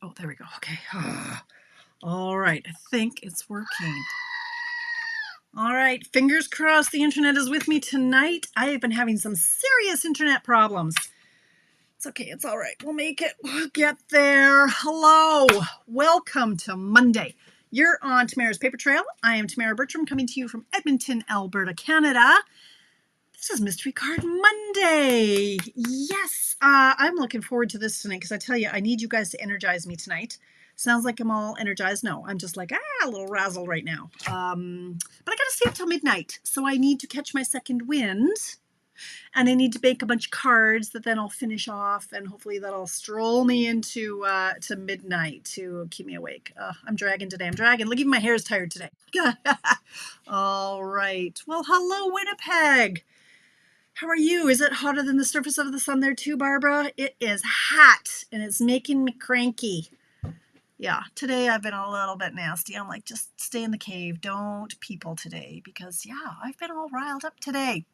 Oh, there we go. Okay. All right. I think it's working. All right. Fingers crossed the internet is with me tonight. I have been having some serious internet problems. It's okay. It's all right. We'll make it. We'll get there. Hello. Welcome to Monday. You're on Tamara's Paper Trail. I am Tamara Bertram coming to you from Edmonton, Alberta, Canada. This is Mystery Card Monday. Yes, I'm looking forward to this tonight because I tell you, I need you guys to energize me tonight. Sounds like I'm all energized. No, I'm just like, a little razzled right now. But I got to stay up till midnight, so I need to catch my second wind. And I need to bake a bunch of cards that then I'll finish off, and hopefully that'll stroll me into to midnight to keep me awake. I'm dragging today. I'm dragging. Look, even my hair is tired today. All right. Well, hello, Winnipeg. How are you? Is it hotter than the surface of the sun there too, Barbara? It is hot, and it's making me cranky. Yeah, today I've been a little bit nasty. I'm like, just stay in the cave. Don't people today, because, yeah, I've been all riled up today.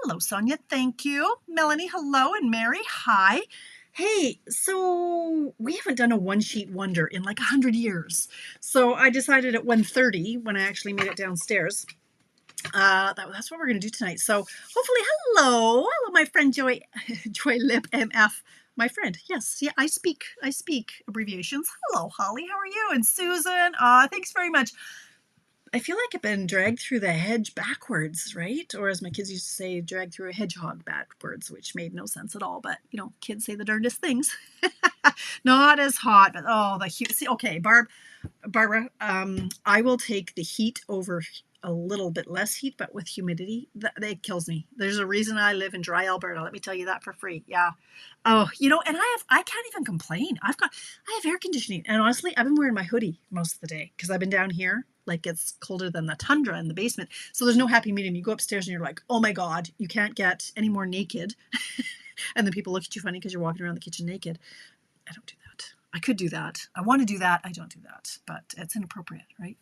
Hello, Sonia. Thank you. Melanie, hello. And Mary, hi. Hey, so we haven't done a one-sheet wonder in like 100 years. So I decided at 1:30 when I actually made it downstairs. That's what we're going to do tonight. So hopefully, hello, my friend Joy Lip MF, my friend. Yes, yeah, I speak abbreviations. Hello, Holly, how are you? And Susan, thanks very much. I feel like I've been dragged through the hedge backwards, right? Or as my kids used to say, dragged through a hedgehog backwards, which made no sense at all. But, you know, kids say the darndest things. Not as hot, but the heat. See, okay, Barbara, I will take the heat over a little bit less heat, but with humidity, that kills me. There's a reason I live in dry Alberta. Let me tell you that for free. Yeah. Oh, and I can't even complain. I have air conditioning, and honestly, I've been wearing my hoodie most of the day because I've been down here. Like, it's colder than the tundra in the basement. So there's no happy medium. You go upstairs and you're like, oh my God, you can't get any more naked. And then people look at you funny because you're walking around the kitchen naked. I don't do that. I could do that. I want to do that. I don't do that, but it's inappropriate, right?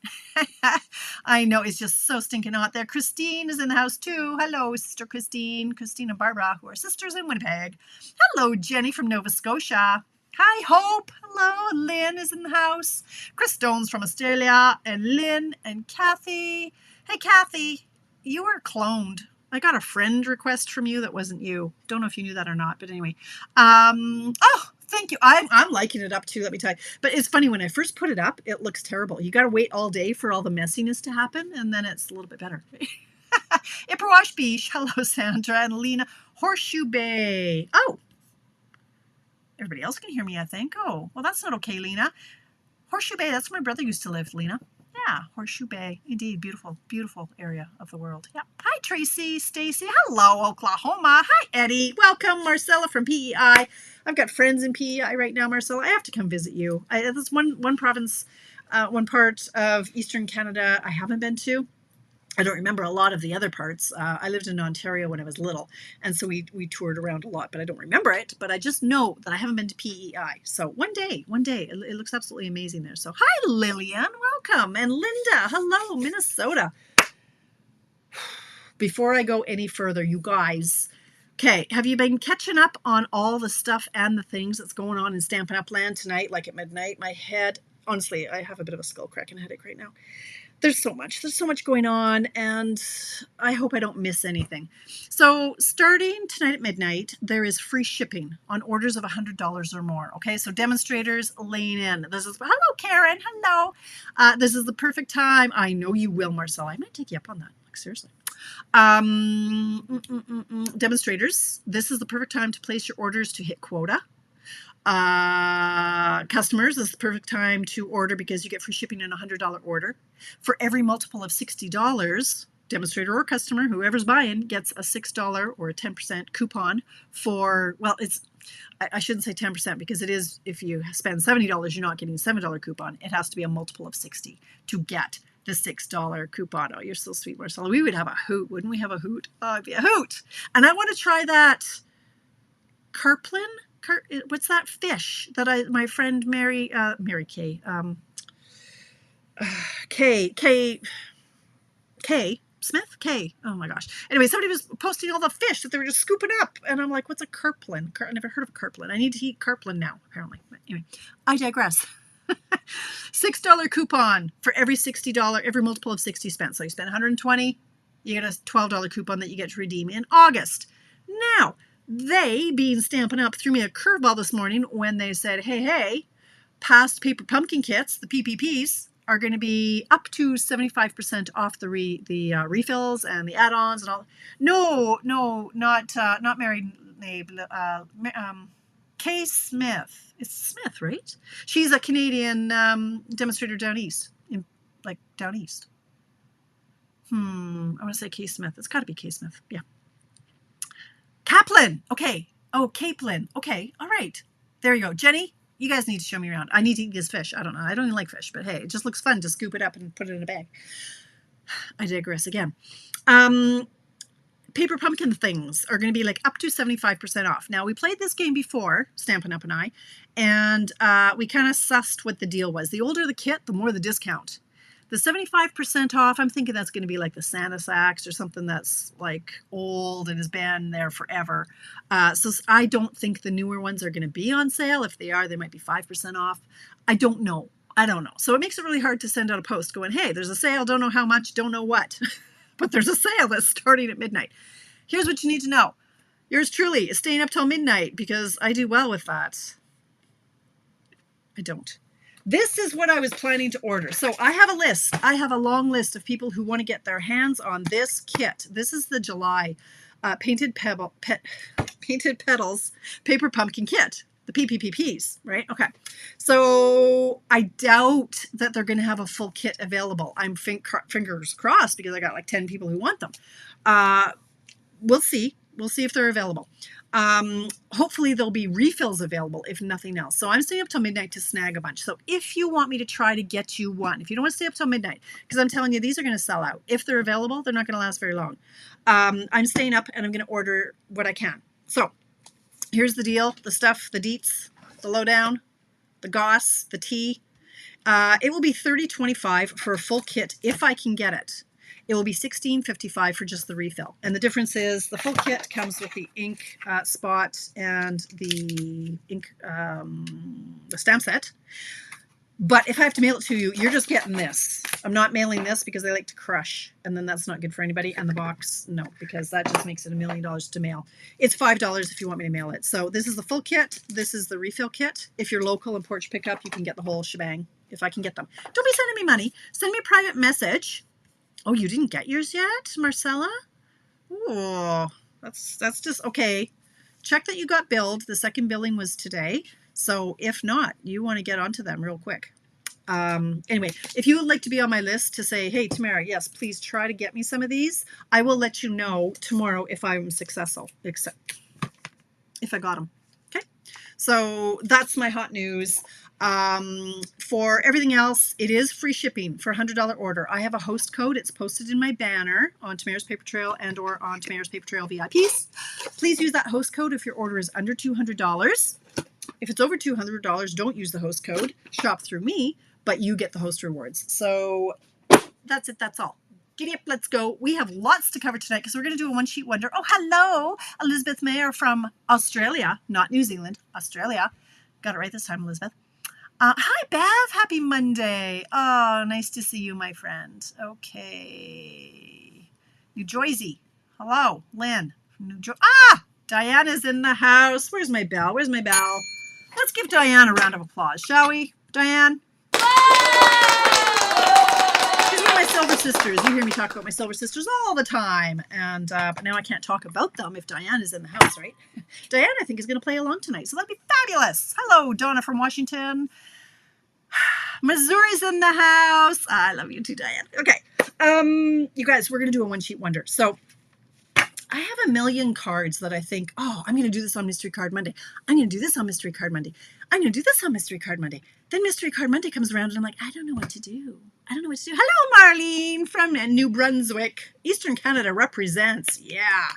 I know, it's just so stinking hot there. Christine is in the house too. Hello, Sister Christine. Christine and Barbara, who are sisters in Winnipeg. Hello, Jenny from Nova Scotia. Hi, Hope. Hello. Lynn is in the house. Chris Stone's from Australia. And Lynn and Kathy. Hey, Kathy, you were cloned. I got a friend request from you that wasn't you. Don't know if you knew that or not, but anyway. Thank you. I'm liking it up too, let me tell you. But it's funny, when I first put it up, it looks terrible. You got to wait all day for all the messiness to happen, and then it's a little bit better. Ipperwash Beach. Hello, Sandra and Lena. Horseshoe Bay. Oh, everybody else can hear me, I think. Oh, well, that's not okay, Lena. Horseshoe Bay, that's where my brother used to live, Lena. Yeah, Horseshoe Bay. Indeed, beautiful, beautiful area of the world. Yeah. Hi, Tracy, Stacy. Hello, Oklahoma. Hi, Eddie. Welcome, Marcella from PEI. I've got friends in PEI right now, Marcella. I have to come visit you. That's one province, one part of Eastern Canada I haven't been to. I don't remember a lot of the other parts. I lived in Ontario when I was little, and so we toured around a lot, but I don't remember it. But I just know that I haven't been to PEI. So one day, it looks absolutely amazing there. So hi, Lillian, welcome. And Linda, hello, Minnesota. Before I go any further, you guys, okay, have you been catching up on all the stuff and the things that's going on in Stampin' Up Land tonight, like at midnight? My head, honestly, I have a bit of a skull crack and headache right now. There's so much going on, and I hope I don't miss anything. So starting tonight at midnight, there is free shipping on orders of $100 or more. Okay, so demonstrators, lean in. Hello, Karen. Hello. This is the perfect time. I know you will, Marcella. I might take you up on that. Like, seriously. Demonstrators, this is the perfect time to place your orders to hit quota. Customers, this is the perfect time to order because you get free shipping in a $100 order. For every multiple of $60, demonstrator or customer, whoever's buying, gets a $6 or a 10% coupon for, well, I shouldn't say 10% because it is, if you spend $70, you're not getting a $7 coupon. It has to be a multiple of 60 to get the $6 coupon. Oh, you're so sweet, Marcella. We would have a hoot, wouldn't we have a hoot? Oh, it'd be a hoot. And I want to try that carplin. What's that fish that my friend Mary Kay Smith? K. Oh my gosh. Anyway, somebody was posting all the fish that they were just scooping up. And I'm like, what's a carplin? I never heard of a carplin. I need to eat carplin now, apparently. But anyway, I digress. $6 coupon for every $60, every multiple of 60 spent. So you spend 120, you get a $12 coupon that you get to redeem in August. Now, they, being Stampin' Up, threw me a curveball this morning when they said, hey, past paper pumpkin kits, the PPPs, are going to be up to 75% off the refills and the add-ons and all. No, not Mary Kay Smith. It's Smith, right? She's a Canadian demonstrator down east, down east. I want to say Kay Smith. It's got to be Kay Smith. Yeah. Kaplan. Okay. Oh, Kaplan. Okay. All right. There you go. Jenny, you guys need to show me around. I need to eat this fish. I don't know. I don't even like fish, but hey, it just looks fun to scoop it up and put it in a bag. I digress again. Paper pumpkin things are going to be like up to 75% off. Now, we played this game before, Stampin' Up and I, and we kind of sussed what the deal was. The older the kit, the more the discount. The 75% off, I'm thinking that's going to be like the Santa Sacks or something that's like old and has been there forever. So I don't think the newer ones are going to be on sale. If they are, they might be 5% off. I don't know. So it makes it really hard to send out a post going, hey, there's a sale, don't know how much, don't know what. But there's a sale that's starting at midnight. Here's what you need to know. Yours truly is staying up till midnight because I do well with that. I don't. This is what I was planning to order. So I have a list. I have a long list of people who want to get their hands on this kit. This is the July Painted Petals Paper Pumpkin Kit. The PPPs, right? Okay. So I doubt that they're going to have a full kit available. I'm fingers crossed because I got like 10 people who want them. We'll see. We'll see if they're available. Hopefully there'll be refills available if nothing else. So I'm staying up till midnight to snag a bunch. So if you want me to try to get you one, if you don't want to stay up till midnight, because I'm telling you, these are going to sell out. If they're available, they're not going to last very long. I'm staying up and I'm going to order what I can. So here's the deal, the stuff, the deets, the lowdown, the goss, the tea. It will be $30.25 for a full kit if I can get it. It will be $16.55 for just the refill. And the difference is the full kit comes with the ink spot and the ink, the stamp set. But if I have to mail it to you, you're just getting this. I'm not mailing this because they like to crush, and then that's not good for anybody. And the box, no, because that just makes it $1 million to mail. It's $5 if you want me to mail it. So this is the full kit. This is the refill kit. If you're local and porch pickup, you can get the whole shebang if I can get them. Don't be sending me money. Send me a private message. Oh, you didn't get yours yet, Marcella? Oh, that's just okay. Check that you got billed. The second billing was today. So if not, you want to get onto them real quick. Anyway, if you would like to be on my list to say, hey, Tamara, yes, please try to get me some of these, I will let you know tomorrow if I'm successful, except if I got them. Okay, so that's my hot news. For everything else, it is free shipping for a $100 order. I have a host code. It's posted in my banner on Tamara's Paper Trail and or on Tamara's Paper Trail VIPs. Please use that host code if your order is under $200. If it's over $200, don't use the host code. Shop through me, but you get the host rewards. So that's it. That's all. Giddy up. Let's go. We have lots to cover tonight because we're going to do a one-sheet wonder. Oh, hello. Elizabeth Mayer from Australia, not New Zealand, Australia. Got it right this time, Elizabeth. Hi, Bev. Happy Monday. Oh, nice to see you, my friend. Okay. New Jersey. Hello, Lynn from New Jersey. Diana's in the house. Where's my bell? Where's my bell? Let's give Diane a round of applause, shall we? Diane? She's one of my silver sisters. You hear me talk about my silver sisters all the time. And but now I can't talk about them if Diane is in the house, right? Diane, I think, is going to play along tonight. So that'd be fabulous. Hello, Donna from Washington. Missouri's in the house. I love you too, Diane. Okay. You guys, we're going to do a one-sheet wonder. So I have a million cards that I think, oh, I'm going to do this on Mystery Card Monday. I'm going to do this on Mystery Card Monday. I'm going to do this on Mystery Card Monday. Then Mystery Card Monday comes around and I'm like, I don't know what to do. Hello, Marlene from New Brunswick. Eastern Canada represents. Yeah.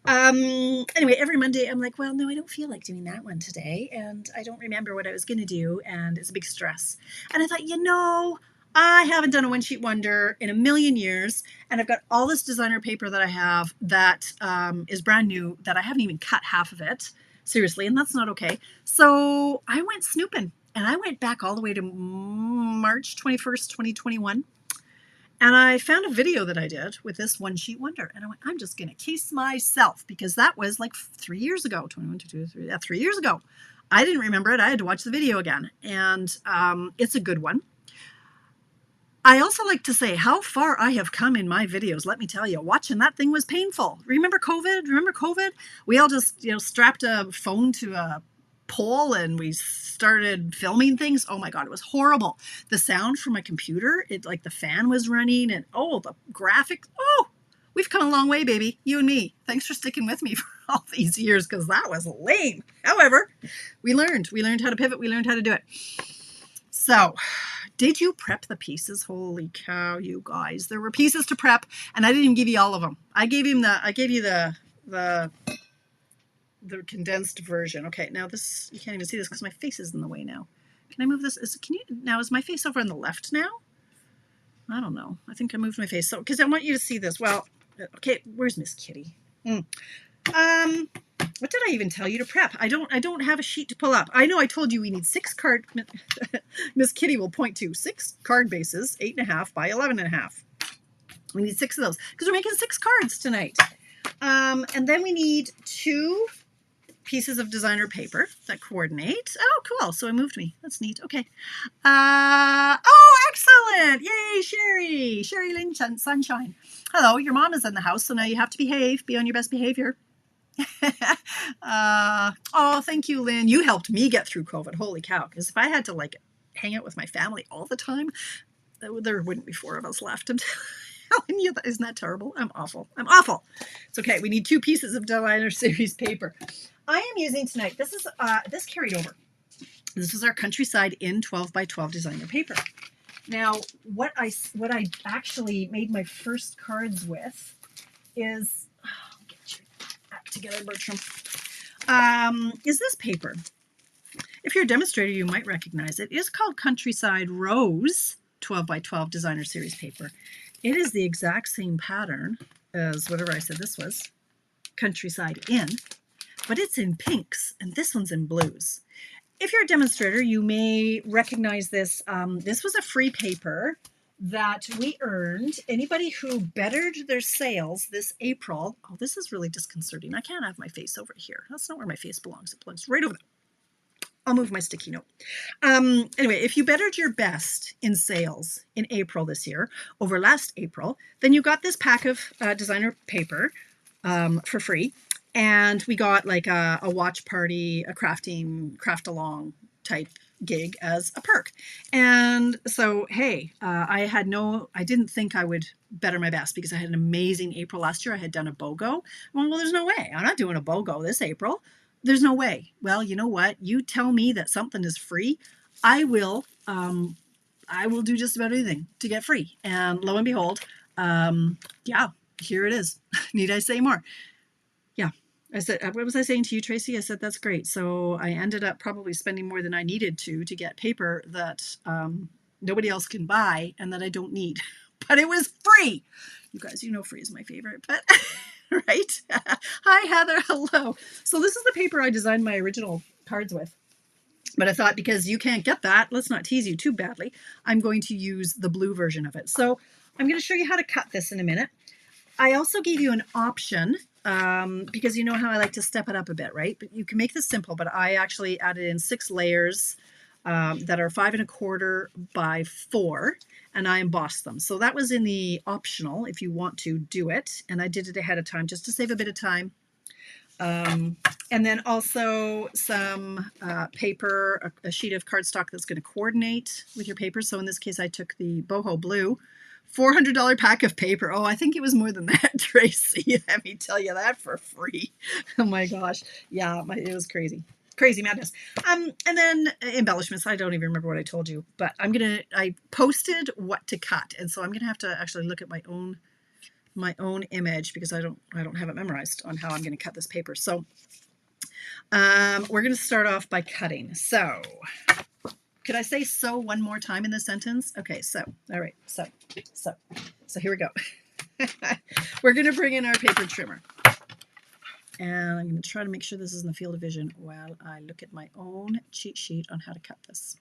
Anyway, every Monday I'm like, well, no, I don't feel like doing that one today. And I don't remember what I was going to do. And it's a big stress. And I thought, I haven't done a one sheet wonder in a million years, and I've got all this designer paper that I have that is brand new that I haven't even cut half of it, seriously, and that's not okay. So I went snooping, and I went back all the way to March 21st, 2021, and I found a video that I did with this one sheet wonder, and I went, I'm just going to case myself, because that was like 3 years ago, 21, 22, 3, yeah, 3 years ago. I didn't remember it. I had to watch the video again, and it's a good one. I also like to say how far I have come in my videos. Let me tell you, watching that thing was painful. Remember COVID? Remember COVID? We all just, strapped a phone to a pole and we started filming things. Oh my God, it was horrible. The sound from my computer, it like the fan was running, and the graphics. Oh, we've come a long way, baby. You and me. Thanks for sticking with me for all these years, because that was lame. However, we learned how to pivot. We learned how to do it. So, did you prep the pieces? Holy cow, you guys. There were pieces to prep, and I didn't even give you all of them. I gave you the condensed version. Okay, now this, you can't even see this because my face is in the way now. Can I move this? Is my face over on the left now? I don't know. I think I moved my face. So, because I want you to see this. Well, okay, where's Miss Kitty? What did I even tell you to prep? I don't have a sheet to pull up. I know I told you we need 6 card. Miss Kitty will point to 6 card bases, 8.5 by 11.5. We need 6 of those because we're making 6 cards tonight. And then we need 2 pieces of designer paper that coordinate. Oh, cool. So it moved me. That's neat. Okay. Oh, excellent. Yay, Sherry. Sherry Lynn Sunshine. Hello, your mom is in the house, so now you have to behave. Be on your best behavior. Oh, thank you, Lynn. You helped me get through COVID. Holy cow. Because if I had to hang out with my family all the time, there wouldn't be 4 of us left. I'm telling you, isn't that terrible? I'm awful. It's okay. We need 2 pieces of designer series paper. I am using tonight, this carried over. This is our Countryside in 12 by 12 designer paper. Now, what I actually made my first cards with is, get your act together, Bertram, is this paper. If you're a demonstrator, you might recognize it. It is called Countryside Rose 12 by 12 designer series paper. It is the exact same pattern as whatever I said this was, Countryside in, but it's in pinks, and this one's in blues. If you're a demonstrator, you may recognize this. This was a free paper that we earned. Anybody who bettered their sales this April. Oh, this is really disconcerting. I can't have my face over here. That's not where my face belongs. It belongs right over there. I'll move my sticky note. Anyway, if you bettered your best in sales in April this year over last April, then you got this pack of designer paper for free. And we got like a watch party, a craft along type gig as a perk. And so, hey, I didn't think I would better my best because I had an amazing April last year. I had done a BOGO. Well, there's no way. I'm not doing a BOGO this April. There's no way. Well, you know what? You tell me that something is free, I will do just about anything to get free. And lo and behold, yeah, here it is. Need I say more? Yeah. I said, what was I saying to you, Tracy? I said, that's great. So I ended up probably spending more than I needed to get paper that nobody else can buy and that I don't need. But it was free. You guys, free is my favorite, but right? Hi, Heather. Hello. So this is the paper I designed my original cards with. But I thought, because you can't get that, let's not tease you too badly. I'm going to use the blue version of it. So I'm going to show you how to cut this in a minute. I also gave you an option because you know how I like to step it up a bit, right? But you can make this simple, but I actually added in 6 layers that are 5 1/4 by 4, and I embossed them. So that was in the optional if you want to do it. And I did it ahead of time just to save a bit of time. And then also some paper, a sheet of cardstock that's going to coordinate with your paper. So in this case, I took the boho blue. $400 pack of paper. Oh, I think it was more than that, Tracy. Let me tell you that for free. Oh my gosh. Yeah, it was crazy. Crazy madness. And then embellishments. I don't even remember what I told you, but I posted what to cut. And so I'm going to have to actually look at my own image because I don't have it memorized on how I'm going to cut this paper. So we're going to start off by cutting. So Could I say so one more time in this sentence? Okay, so, all right, so here we go. We're going to bring in our paper trimmer. And I'm going to try to make sure this is in the field of vision while I look at my own cheat sheet on how to cut this.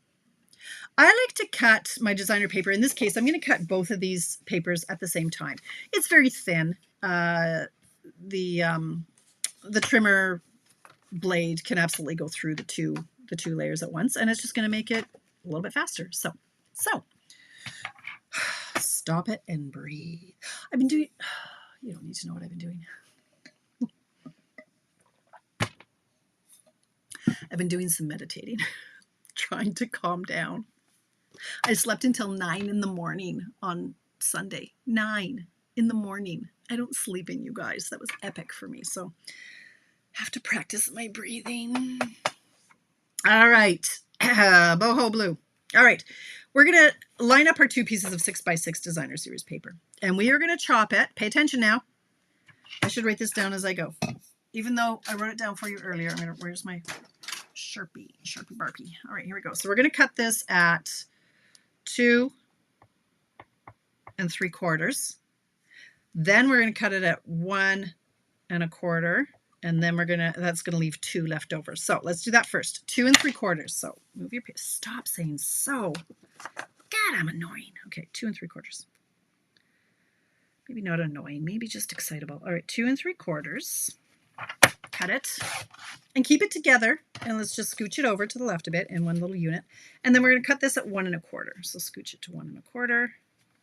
I like to cut my designer paper. In this case, I'm going to cut both of these papers at the same time. It's very thin. The trimmer blade can absolutely go through the two layers at once, and it's just going to make it a little bit faster. So stop it and breathe. I've been doing, you don't need to know what I've been doing. I've been doing some meditating, trying to calm down. I slept until 9 in the morning on Sunday. 9 in the morning. I don't sleep in, you guys. That was epic for me. So I have to practice my breathing. All right. Boho blue. All right. We're going to line up our 2 pieces of 6x6 designer series paper. And we are going to chop it. Pay attention now. I should write this down as I go. Even though I wrote it down for you earlier. Where's my Sharpie Barpy? All right, here we go. So we're going to cut this at 2 3/4. Then we're going to cut it at 1 1/4. And then that's going to leave 2 left over. So let's do that first. 2 3/4. So move your pace. Stop saying so. God, I'm annoying. Okay, 2 3/4. Maybe not annoying, maybe just excitable. All right, 2 3/4. Cut it and keep it together. And let's just scooch it over to the left a bit in one little unit. And then we're going to cut this at 1 1/4. So scooch it to 1 1/4.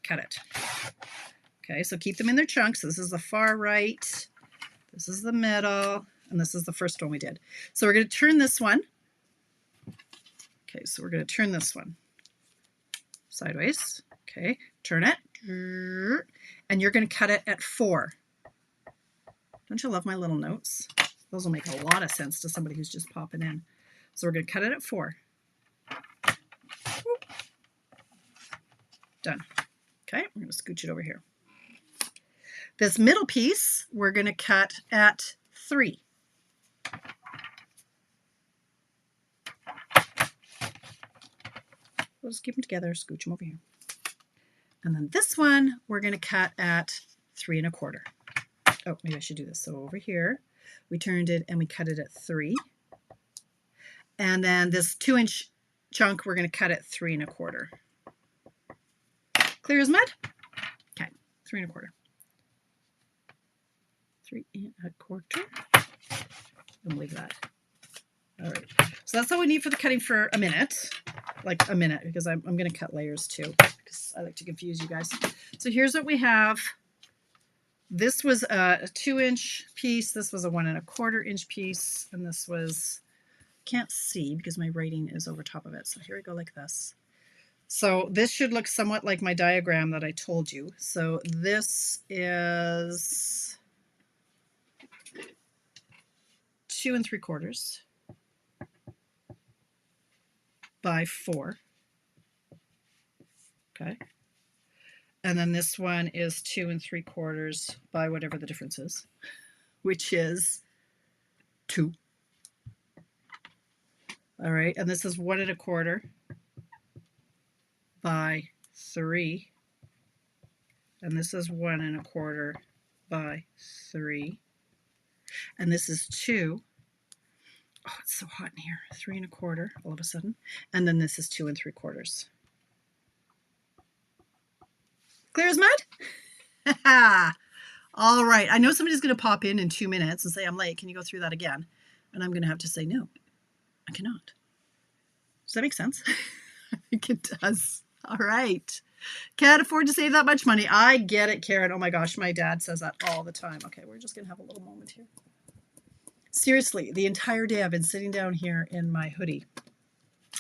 Cut it. Okay, so keep them in their chunks. This is the far right. This is the middle, and this is the first one we did. So we're going to turn this one. Okay, so we're going to turn this one sideways. Okay, turn it. And you're going to cut it at 4. Don't you love my little notes? Those will make a lot of sense to somebody who's just popping in. So we're going to cut it at 4. Done. Okay, we're going to scooch it over here. This middle piece, we're going to cut at 3. We'll just keep them together, scooch them over here. And then this one, we're going to cut at 3 1/4. Oh, maybe I should do this. So over here, we turned it and we cut it at 3. And then this 2-inch chunk, we're going to cut at 3 1/4. Clear as mud? Okay, 3 1/4. 3 1/4. And leave that. All right. So that's all we need for the cutting for a minute. Like a minute, because I'm going to cut layers too, because I like to confuse you guys. So here's what we have. This was a 2-inch piece. This was a 1 1/4 inch piece. And this was, can't see because my writing is over top of it. So here we go like this. So this should look somewhat like my diagram that I told you. So this is 2 3/4 by 4. Okay. And then this one is 2 3/4 by whatever the difference is, which is 2. All right. And this is 1 1/4 by 3. And this is 1 1/4 by 3. And this is 2. Oh, it's so hot in here. 3 1/4 all of a sudden. And then this is 2 3/4. Clear as mud? All right. I know somebody's going to pop in 2 minutes and say, I'm late. Can you go through that again? And I'm going to have to say, no, I cannot. Does that make sense? I think it does. All right. Can't afford to save that much money. I get it, Karen. Oh my gosh, my dad says that all the time. Okay, we're just going to have a little moment here. Seriously, the entire day I've been sitting down here in my hoodie.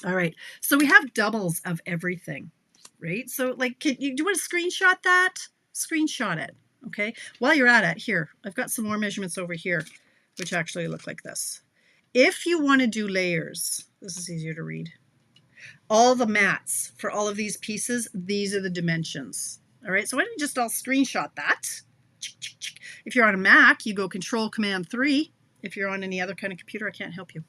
All right, so we have doubles of everything, right? So like, do you want to screenshot that? Screenshot it, okay? While you're at it, here, I've got some more measurements over here, which actually look like this. If you want to do layers, this is easier to read. All the mats for all of these pieces, these are the dimensions. All right, so why don't you just all screenshot that? If you're on a Mac, you go Control-Command-3. If you're on any other kind of computer, I can't help you.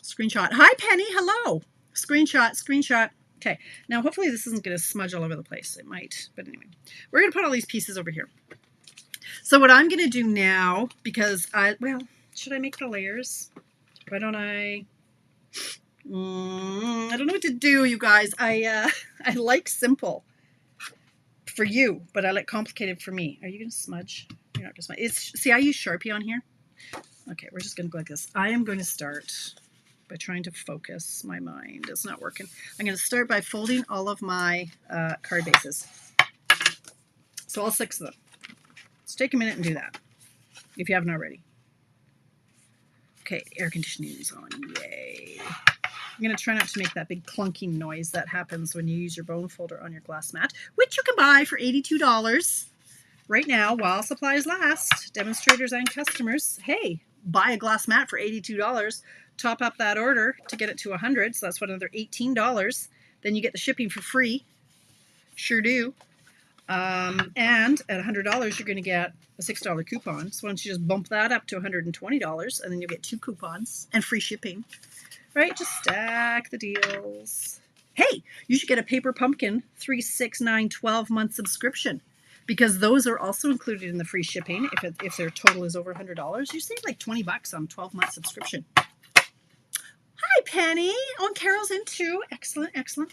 Screenshot. Hi, Penny. Hello. screenshot, screenshot. Okay, now hopefully this isn't going to smudge all over the place. It might, but anyway. We're going to put all these pieces over here. So what I'm going to do now, because should I make the layers? Why don't I? I don't know what to do, you guys. I like simple for you, but I like complicated for me. Are you going to smudge? You're not going to smudge. See, I use Sharpie on here. Okay, we're just going to go like this. I am going to start by trying to focus my mind. It's not working. I'm going to start by folding all of my card bases. So all 6 of them. Let's take a minute and do that, if you haven't already. Okay, air conditioning is on. Yay. I'm going to try not to make that big clunking noise that happens when you use your bone folder on your glass mat, which you can buy for $82 right now while supplies last. Demonstrators and customers, hey, buy a glass mat for $82. Top up that order to get it to $100, so that's another $18. Then you get the shipping for free. Sure do. And at $100, you're going to get a $6 coupon. So why don't you just bump that up to $120, and then you'll get 2 coupons and free shipping. Right? Just stack the deals. Hey, you should get a Paper Pumpkin 3, 6, 9, 12-month subscription, because those are also included in the free shipping. If their total is over $100, you save like $20 on 12-month subscription. Hi, Penny. Oh, and Carol's in too. Excellent, excellent.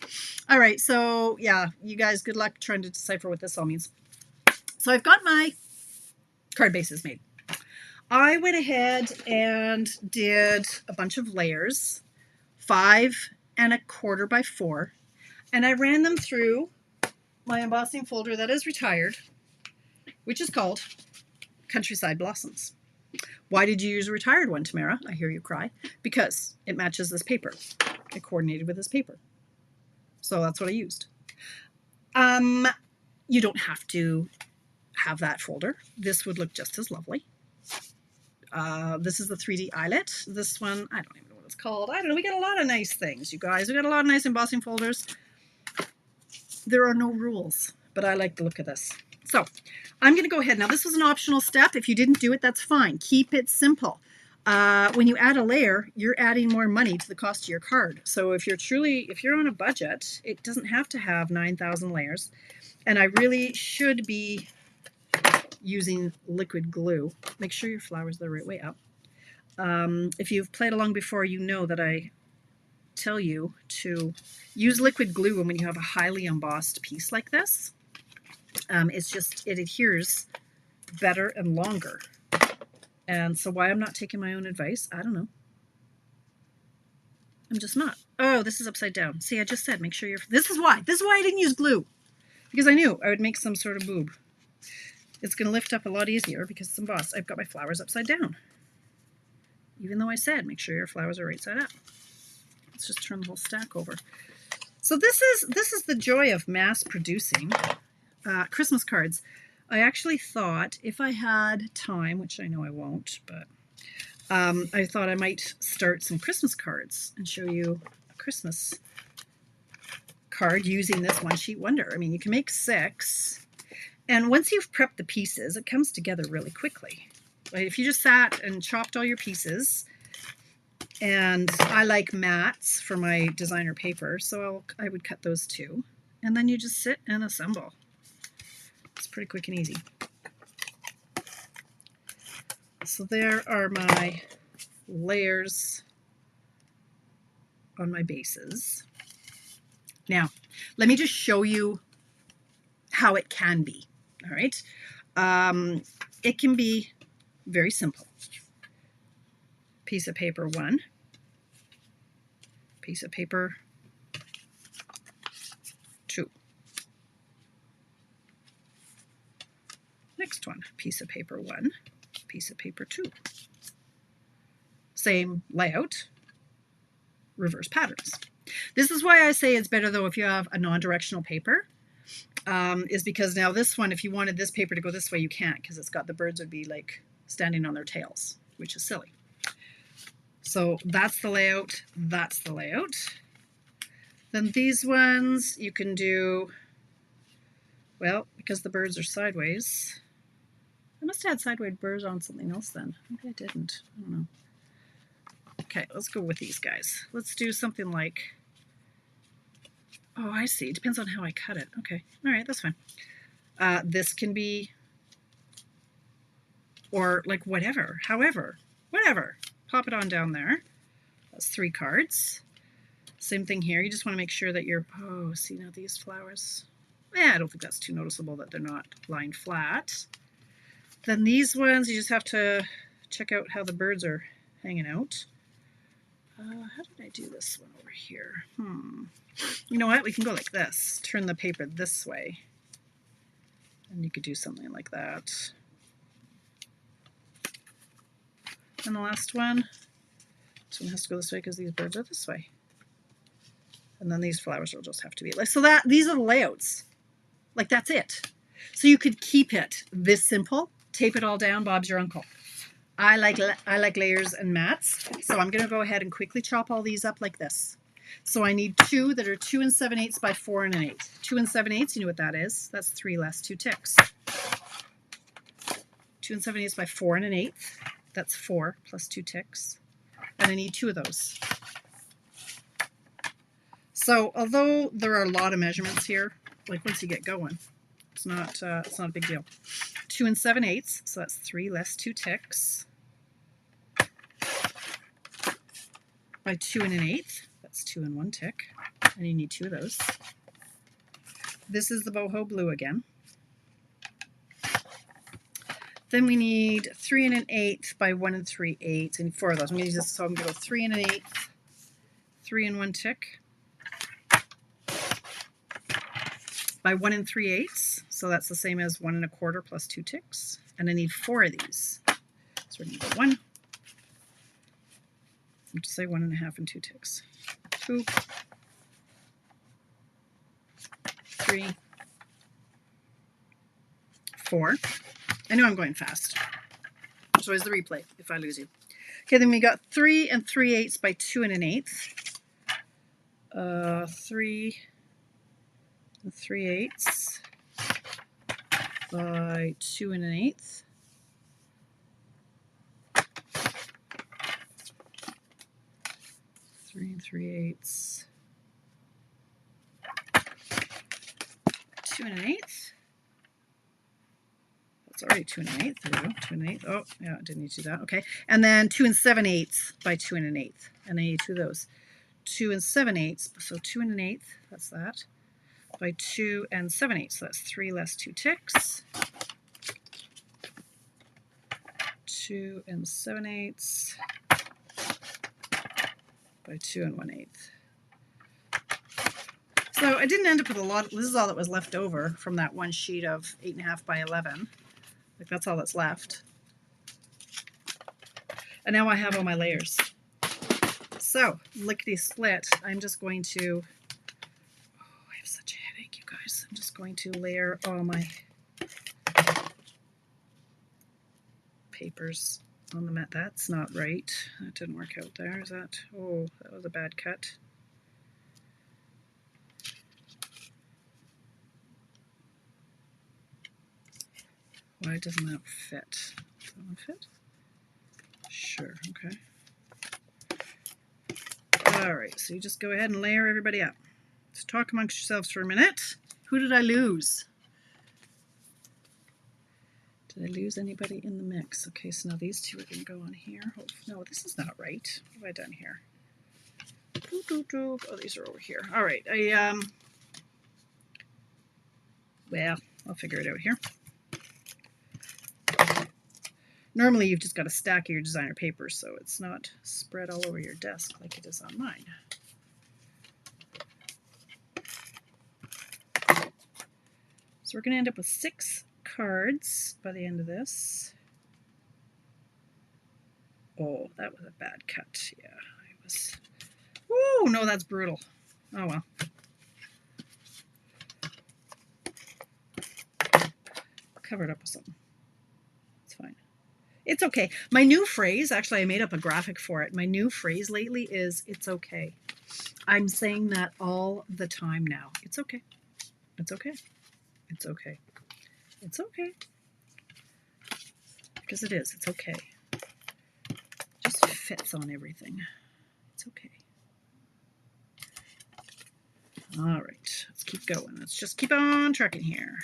All right, so yeah, you guys, good luck trying to decipher what this all means. So I've got my card bases made. I went ahead and did a bunch of layers, 5 1/4 by 4, and I ran them through my embossing folder that is retired, which is called Countryside Blossoms. Why did you use a retired one, Tamara? I hear you cry. Because it matches this paper. It coordinated with this paper. So that's what I used. You don't have to have that folder. This would look just as lovely. This is the 3D eyelet. This one, I don't even know what it's called. I don't know. We got a lot of nice things, you guys. We got a lot of nice embossing folders. There are no rules, but I like the look of this. So I'm going to go ahead. Now, this was an optional step. If you didn't do it, that's fine. Keep it simple. When you add a layer, you're adding more money to the cost of your card. So if you're on a budget, it doesn't have to have 9,000 layers. And I really should be using liquid glue. Make sure your flower's the right way up. If you've played along before, you know that I tell you to use liquid glue when you have a highly embossed piece like this. It adheres better and longer. And so why I'm not taking my own advice, I don't know. I'm just not. Oh, this is upside down. See, I just said make sure this is why I didn't use glue, because I knew I would make some sort of boob. It's going to lift up a lot easier because it's embossed. I've got my flowers upside down, even though I said make sure your flowers are right side up. Let's just turn the whole stack over. So this is the joy of mass producing Christmas cards. I actually thought if I had time, which I know I won't, but I thought I might start some Christmas cards and show you a Christmas card using this one sheet wonder. I mean, you can make 6, and once you've prepped the pieces, it comes together really quickly. Right? If you just sat and chopped all your pieces, and I like mats for my designer paper, so I would cut those too, and then you just sit and assemble. It's pretty quick and easy. So there are my layers on my bases. Now, let me just show you how it can be. All right. It can be very simple. Piece of paper 1, piece of paper 2. Next one, piece of paper 1, piece of paper 2. Same layout, reverse patterns. This is why I say it's better though if you have a non-directional paper, is because now this one, if you wanted this paper to go this way, you can't, because it's got the birds would be like standing on their tails, which is silly. So that's the layout, that's the layout. Then these ones you can do, well, because the birds are sideways. I must have had sideways birds on something else then. Maybe I didn't. I don't know. Okay, let's go with these guys. Let's do something like Oh, I see. It depends on how I cut it. Okay. All right, that's fine. This can be, or like whatever, however, whatever. Pop it on down there. That's 3 cards. Same thing here. You just want to make sure that you're, oh, see now these flowers. I don't think that's too noticeable that they're not lying flat. Then these ones, you just have to check out how the birds are hanging out. How did I do this one over here? You know what? We can go like this. Turn the paper this way. And you could do something like that. And the last one, this one has to go this way because these birds are this way. And then these flowers will just have to be like, so that these are the layouts. Like that's it. So you could keep it this simple, tape it all down, Bob's your uncle. I like layers and mats. So I'm going to go ahead and quickly chop all these up like this. So I need 2 that are 2 7/8 by 4 1/8. 2 7/8, you know what that is. That's 3 less 2 ticks. 2 7/8 by 4 1/8. That's 4 plus 2 ticks. And I need 2 of those. So although there are a lot of measurements here, like once you get going, it's not a big deal. 2 7/8, so that's 3 less 2 ticks. By 2 1/8, that's 2 and 1 tick, and you need 2 of those. This is the boho blue again. Then we need 3 1/8 by 1 3/8, and 4 of those. I'm going to use this, so I'm going to go 3 1/8, 3 and 1 tick, by 1 3/8, so that's the same as 1 1/4 plus 2 ticks, and I need 4 of these. So we're going to go 1. I'm to say 1 1/2 and 2 ticks. 2, 3, 4. I know I'm going fast. So is the replay if I lose you. Okay, then we got 3 3/8 by 2 1/8. 3 3/8 by 2 1/8. 3 3/8. 2 1/8. That's already 2 1/8. There we go. 2 1/8. Oh, yeah, I didn't need to do that. Okay. And then 2 7/8 by 2 1/8. And I need 2 of those. 2 7/8. So 2 1/8. That's that. By 2 7/8. So that's 3 less 2 ticks. 2 7/8 by 2 1/8. So I didn't end up with a lot. This is all that was left over from that one sheet of 8.5 by 11. Like that's all that's left. And now I have all my layers. So lickety split. I'm just going to. Oh, I have such a headache, you guys. I'm just going to layer all my papers on the mat. That's not right. That didn't work out there. Is that? Oh, that was a bad cut. Why doesn't that fit? Does that one fit? Sure, okay. All right, so you just go ahead and layer everybody up. Let's talk amongst yourselves for a minute. Who did I lose? Did I lose anybody in the mix? Okay, so now these 2 are going to go on here. Oh, no, this is not right. What have I done here? Oh, these are over here. All right, well, I'll figure it out here. Normally, you've just got a stack of your designer papers, so it's not spread all over your desk like it is on mine. So we're going to end up with 6 cards by the end of this. Oh, that was a bad cut. Yeah, I was. Woo, no, that's brutal. Oh well. Cover it up with something. It's fine. It's okay. My new phrase, actually I made up a graphic for it. My new phrase lately is it's okay. I'm saying that all the time now. It's okay. It's okay. It's okay. It's okay. Because it is. It's okay. It just fits on everything. It's okay. All right, let's keep going. Let's just keep on trucking here.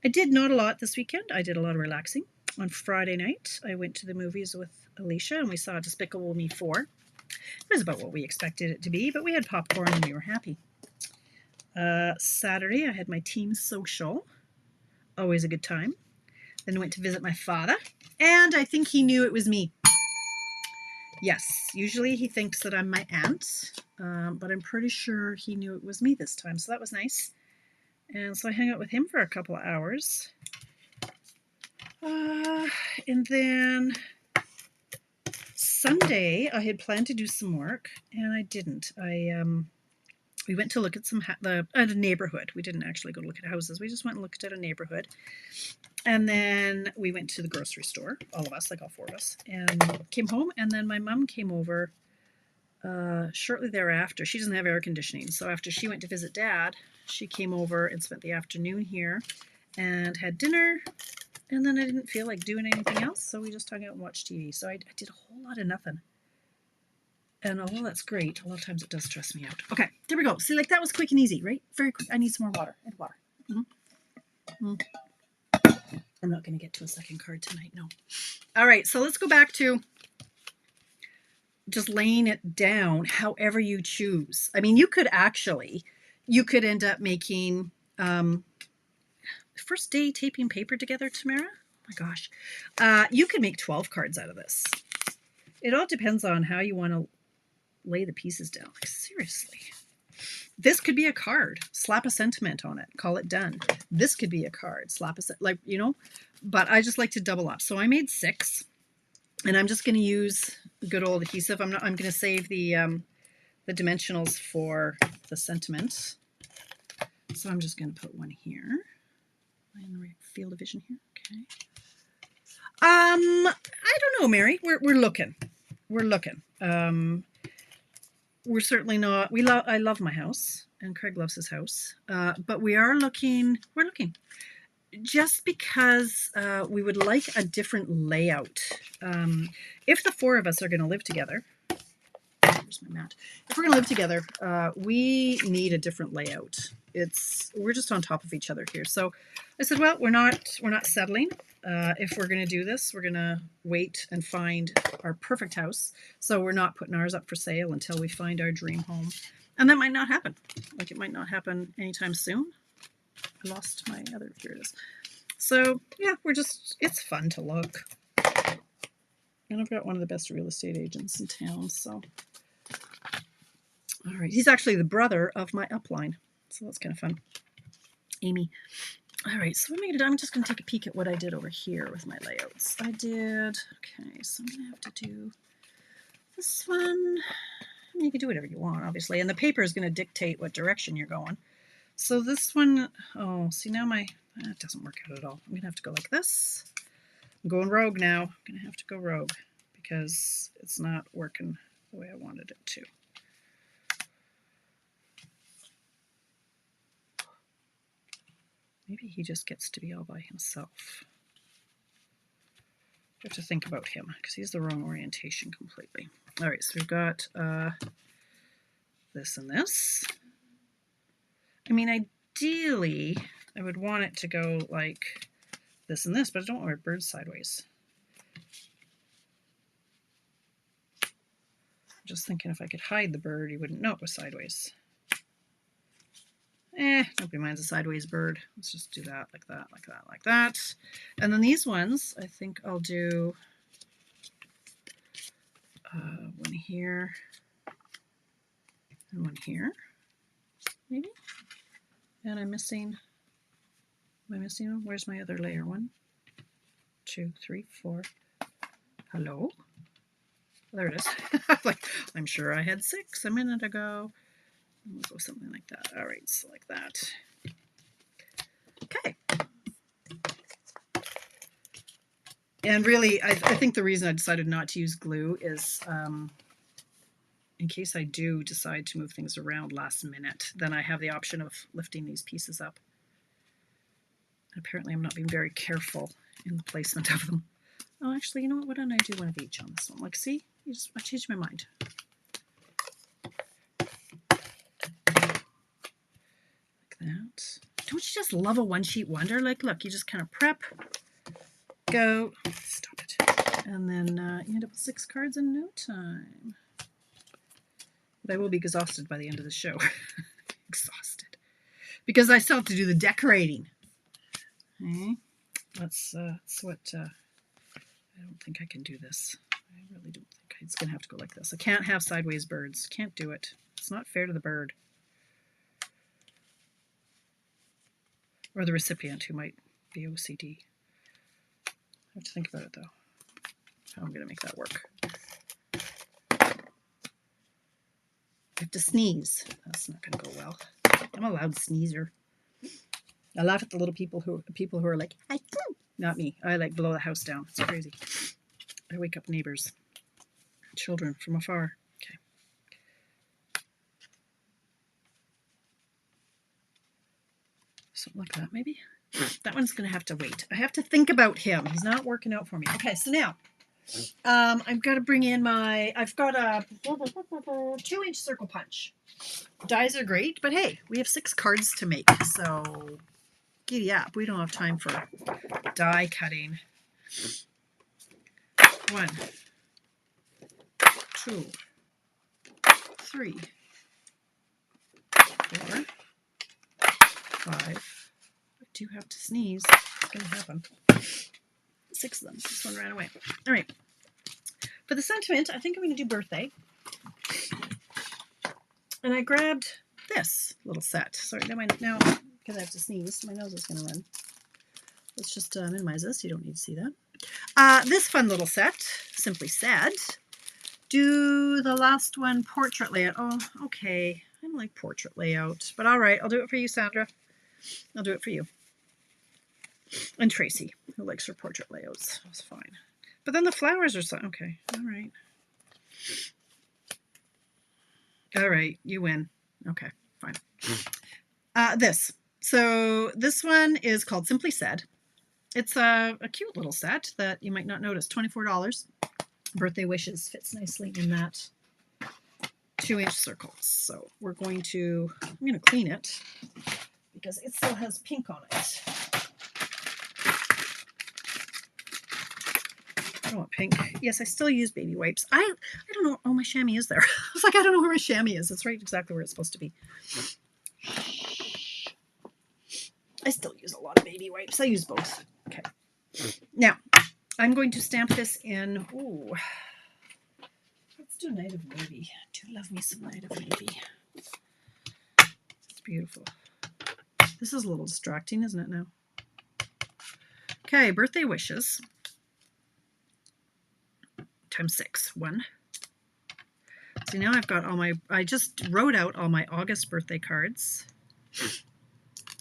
I did not a lot this weekend. I did a lot of relaxing. On Friday night, I went to the movies with Alicia, and we saw Despicable Me 4. It was about what we expected it to be, but we had popcorn and we were happy. Saturday, I had my team social. Always a good time. Then I went to visit my father, and I think he knew it was me. Yes, usually he thinks that I'm my aunt, but I'm pretty sure he knew it was me this time, so that was nice. And so I hung out with him for a couple of hours. And then Sunday, I had planned to do some work, and I didn't. We went to look at a neighborhood. We didn't actually go to look at houses. We just went and looked at a neighborhood. And then we went to the grocery store, all of us, like all four of us, and came home. And then my mom came over shortly thereafter. She doesn't have air conditioning. So after she went to visit Dad, she came over and spent the afternoon here and had dinner. And then I didn't feel like doing anything else, so we just hung out and watched TV. So I did a whole lot of nothing. And although that's great, a lot of times it does stress me out. Okay, there we go. See, like that was quick and easy, right? Very quick. I need some more water. And water. I'm not going to get to a second card tonight, no. All right, so let's go back to just laying it down however you choose. I mean, you could end up making, first day taping paper together, Tamara? Oh my gosh. You could make 12 cards out of this. It all depends on how you want to lay the pieces down. Like, seriously. This could be a card. Slap a sentiment on it. Call it done. This could be a card. Slap a but I just like to double up. So I made 6, and I'm just going to use good old adhesive. I'm going to save the dimensionals for the sentiment. So I'm just going to put one here. In the right field of vision here. Okay. I don't know, Mary. We're looking. We're looking. We're certainly not. I love my house, and Craig loves his house. But we are looking. We're looking. Just because we would like a different layout. If the 4 of us are going to live together, where's my mat? If we're going to live together, we need a different layout. We're just on top of each other here. So I said, well, we're not settling. If we're going to do this, we're going to wait and find our perfect house. So we're not putting ours up for sale until we find our dream home. And that might not happen. Like, it might not happen anytime soon. I lost my other, here it is. So yeah, it's fun to look. And I've got one of the best real estate agents in town. So, all right. He's actually the brother of my upline. So that's kind of fun. Amy. All right, so I'm just going to take a peek at what I did over here with my layouts. Okay, so I'm going to have to do this one. I mean, you can do whatever you want, obviously, and the paper is going to dictate what direction you're going. So this one, see now that doesn't work out at all. I'm going to have to go like this. I'm going rogue now. I'm going to have to go rogue because it's not working the way I wanted it to. Maybe he just gets to be all by himself. I have to think about him because he's the wrong orientation completely. All right, so we've got this and this. I mean, ideally, I would want it to go like this and this, but I don't want my bird sideways. I'm just thinking if I could hide the bird, you wouldn't know it was sideways. Nobody minds a sideways bird. Let's just do that, like that, like that, like that. And then these ones, I think I'll do one here and one here, maybe. And am I missing one? Where's my other layer? 1, 2, 3, 4. Hello? There it is. I'm sure I had 6 a minute ago. We'll go something like that. All right, so like that. Okay. And really, I think the reason I decided not to use glue is in case I do decide to move things around last minute, then I have the option of lifting these pieces up. Apparently, I'm not being very careful in the placement of them. Oh, actually, you know what? Why don't I do one of each on this one? Like, see? I changed my mind. Don't you just love a one-sheet wonder? Like, look, you just kind of prep, go, stop it, and then you end up with 6 cards in no time. But I will be exhausted by the end of the show. Exhausted. Because I still have to do the decorating. Okay. That's what, I don't think I can do this. I really don't think. It's going to have to go like this. I can't have sideways birds. Can't do it. It's not fair to the bird. Or the recipient who might be OCD. I have to think about it though. How I'm going to make that work. I have to sneeze. That's not going to go well. I'm a loud sneezer. I laugh at the little people who are like, I can't. Not me. I like blow the house down. It's crazy. I wake up neighbors, children from afar. Okay. Something like that, maybe. That one's going to have to wait. I have to think about him. He's not working out for me. Okay, so now I've got to bring in I've got a 2-inch circle punch. Dies are great, but hey, we have 6 cards to make, so giddy up. We don't have time for die cutting. 1, 2, 3, 4, 5. I do have to sneeze. It's going to happen. 6 of them. This one ran away. All right. For the sentiment, I think I'm going to do birthday. And I grabbed this little set. Sorry, now because I have to sneeze, my nose is going to run. Let's just minimize this. You don't need to see that. This fun little set, Simply Said. Do the last one portrait layout. Oh, okay. I don't like portrait layout, but all right. I'll do it for you, Sandra. I'll do it for you. And Tracy, who likes her portrait layouts. That's fine. But then the flowers are so... Okay. All right. All right. You win. Okay. Fine. This. So this one is called Simply Said. It's a cute little set that you might not notice. $24. Birthday wishes fits nicely in that 2-inch circle. So we're going to... I'm going to clean it because it still has pink on it. I don't want pink. Yes, I still use baby wipes. I don't know. Oh, my chamois is there. I was like, I don't know where my chamois is. It's right exactly where it's supposed to be. I still use a lot of baby wipes. I use both. Okay. Now, I'm going to stamp this in. Ooh. Let's do Night of Navy. I do love me some Night of Navy. It's beautiful. This is a little distracting, isn't it now? Okay, birthday wishes. Times 6. 1. So now I've got I just wrote out all my August birthday cards.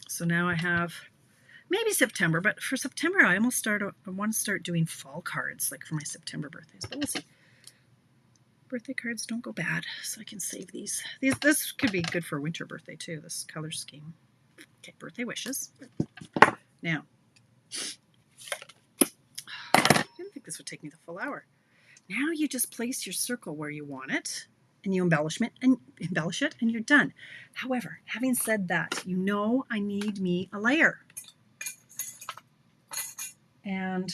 So now I have maybe September, but for September I want to start doing fall cards, like for my September birthdays, but we'll see. Birthday cards don't go bad, so I can save these. This could be good for a winter birthday too, this color scheme. Okay, birthday wishes. Now, I didn't think this would take me the full hour. Now you just place your circle where you want it, and you embellish it, and you're done. However, having said that, you know I need me a layer. And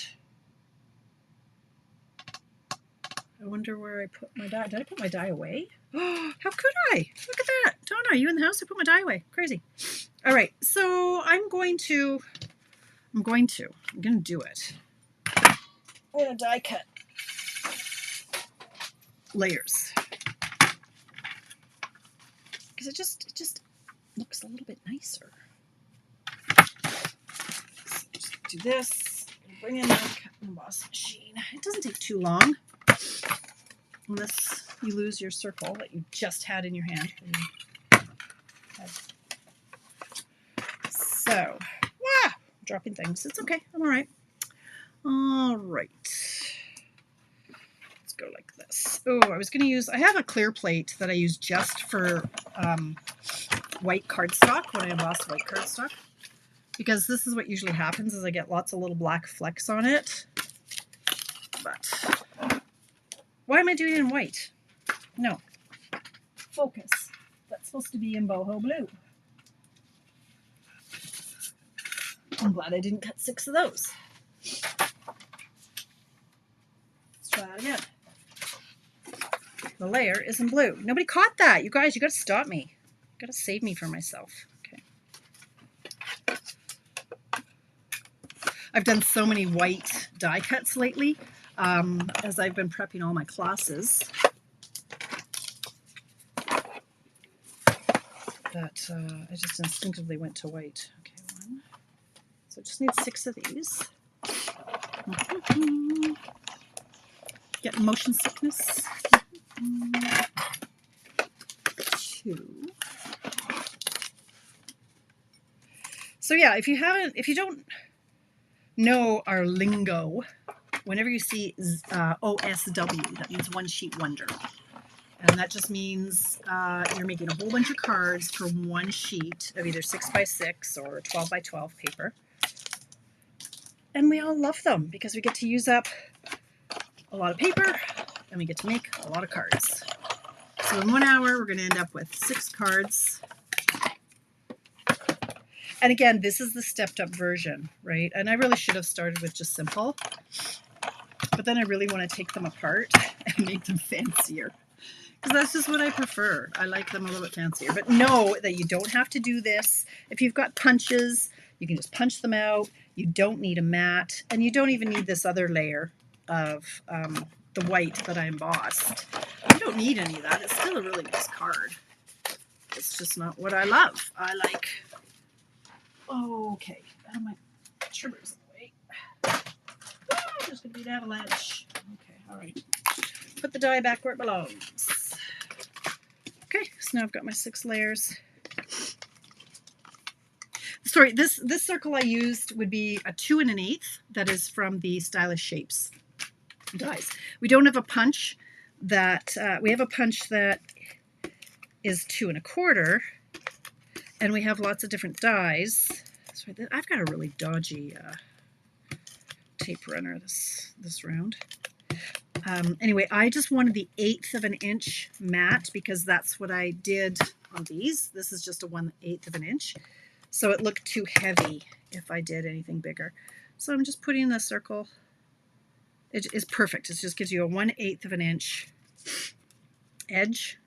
I wonder where I put my die. Did I put my die away? Oh, how could I? Look at that. Donna, are you in the house? I put my die away. Crazy. All right, so I'm going to do it. I'm going to die cut layers. Because it just looks a little bit nicer. So just do this, bring in my cut and emboss machine. It doesn't take too long unless you lose your circle that you just had in your hand. So, I'm dropping things. It's okay. I'm all right. All right. Let's go like this. Oh, I have a clear plate that I use just for white cardstock when I emboss white cardstock, because this is what usually happens is I get lots of little black flecks on it. But why am I doing it in white? No. Focus. That's supposed to be in boho blue. I'm glad I didn't cut 6 of those. Let's try that again. The layer is in blue. Nobody caught that. You guys, you got to stop me. Got to save me from myself. Okay. I've done so many white die cuts lately as I've been prepping all my classes that I just instinctively went to white. Okay, 1. So I just need 6 of these. Get motion sickness. 2. So yeah, if you don't know our lingo, whenever you see OSW, that means one sheet wonder. And that just means you're making a whole bunch of cards for one sheet of either 6x6 or 12x12 paper. And we all love them because we get to use up a lot of paper and we get to make a lot of cards. So in 1 hour, we're going to end up with 6 cards. And again, this is the stepped up version, right? And I really should have started with just simple, but then I really want to take them apart and make them fancier. Because that's just what I prefer. I like them a little bit fancier. But know that you don't have to do this. If you've got punches, you can just punch them out. You don't need a mat. And you don't even need this other layer of the white that I embossed. You don't need any of that. It's still a really nice card. It's just not what I love. I like... Okay. My trimmers in the way. Oh, there's going to be an avalanche. Okay, all right. Put the die back where it belongs. Okay, so now I've got my 6 layers. Sorry, this circle I used would be a 2 1/8. That is from the Stylish Shapes dies. We don't have a punch that we have a punch that is 2 1/4, and we have lots of different dies. Sorry, I've got a really dodgy tape runner this round. Anyway, I just wanted the 1/8 of an inch mat because that's what I did on these. This is just a 1/8 of an inch. So it looked too heavy if I did anything bigger. So I'm just putting the circle. It is perfect. It just gives you a 1/8 of an inch edge,